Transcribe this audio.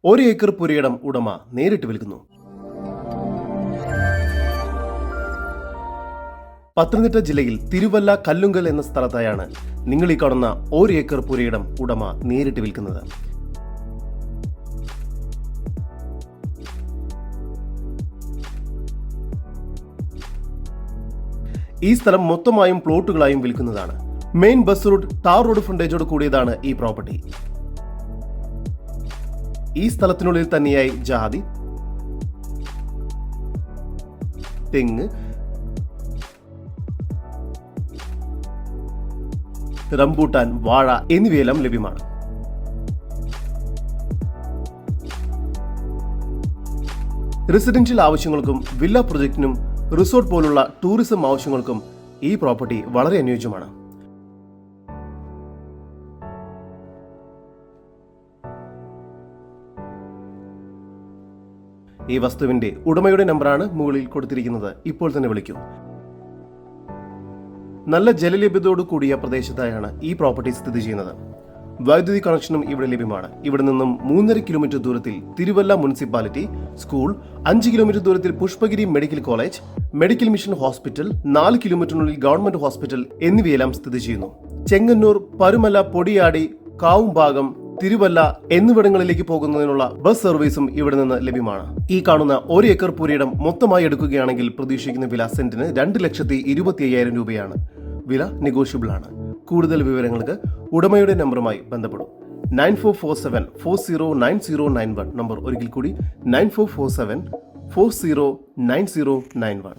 1 acre പുരയിടം ഉടമ നേരിട്ട് വിൽക്കുന്നു. പത്തനംതിട്ട ജില്ലയിൽ തിരുവല്ല കല്ലുങ്കൽ എന്ന സ്ഥലത്തായാണ് നിങ്ങൾ ഈ കാണുന്ന 1 ഏക്കർ പുരയിടം ഉടമ നേരിട്ട് വിൽക്കുന്നത്. ഈ സ്ഥലം മൊത്തമായും പ്ലോട്ടുകളായും വിൽക്കുന്നതാണ്. Main bus route, tar road ഫ്രണ്ടേജോട് കൂടിയതാണ് ഈ പ്രോപ്പർട്ടി. ഈ സ്ഥലത്തിനുള്ളിൽ തന്നെയായി ജാതി, തെങ്ങ്, റംബൂട്ടാൻ, വാഴ എന്നിവയെല്ലാം ലഭ്യമാണ്. റെസിഡൻഷ്യൽ ആവശ്യങ്ങൾക്കും വില്ല പ്രൊജക്ടിനും റിസോർട്ട് പോലുള്ള ടൂറിസം ആവശ്യങ്ങൾക്കും ഈ പ്രോപ്പർട്ടി വളരെ അനുയോജ്യമാണ്. ഈ വസ്തുവിന്റെ ഉടമയുടെ നമ്പറാണ് മുകളിൽ കൊടുത്തിരിക്കുന്നത്. ഇപ്പോൾ തന്നെ വിളിക്കൂ. നല്ല ജലലഭ്യതയോട് കൂടിയ പ്രദേശത്തായാണ് ഈ പ്രോപ്പർട്ടി സ്ഥിതി ചെയ്യുന്നത്. വൈദ്യുതി കണക്ഷനും ഇവിടെ ലഭ്യമാണ്. ഇവിടെ നിന്നും 3.5 കിലോമീറ്റർ ദൂരത്തിൽ തിരുവല്ല മുനിസിപ്പാലിറ്റി സ്കൂൾ, 5 കിലോമീറ്റർ ദൂരത്തിൽ Pushpagiri medical college, medical mission hospital, 4 കിലോമീറ്ററിനുള്ളിൽ ഗവൺമെന്റ് ഹോസ്പിറ്റൽ എന്നിവയെല്ലാം സ്ഥിതി ചെയ്യുന്നു. ചെങ്ങന്നൂർ, പരുമല, പൊടിയാടി, കാവുംഭാഗം, തിരുവല്ല എന്നിവിടങ്ങളിലേക്ക് പോകുന്നതിനുള്ള ബസ് സർവീസും ഇവിടെ നിന്ന് ലഭ്യമാണ്. ഈ കാണുന്ന 1 ഏക്കർ പുരയിടം മൊത്തമായി എടുക്കുകയാണെങ്കിൽ പ്രതീക്ഷിക്കുന്ന വില സെന്റിന് 2,25,000 രൂപയാണ്. വില നെഗോഷ്യബിൾ ആണ്. കൂടുതൽ വിവരങ്ങൾക്ക് ഉടമയുടെ നമ്പറുമായി ബന്ധപ്പെടും. 9447409091. നമ്പർ ഒരിക്കൽ കൂടി 9447409091.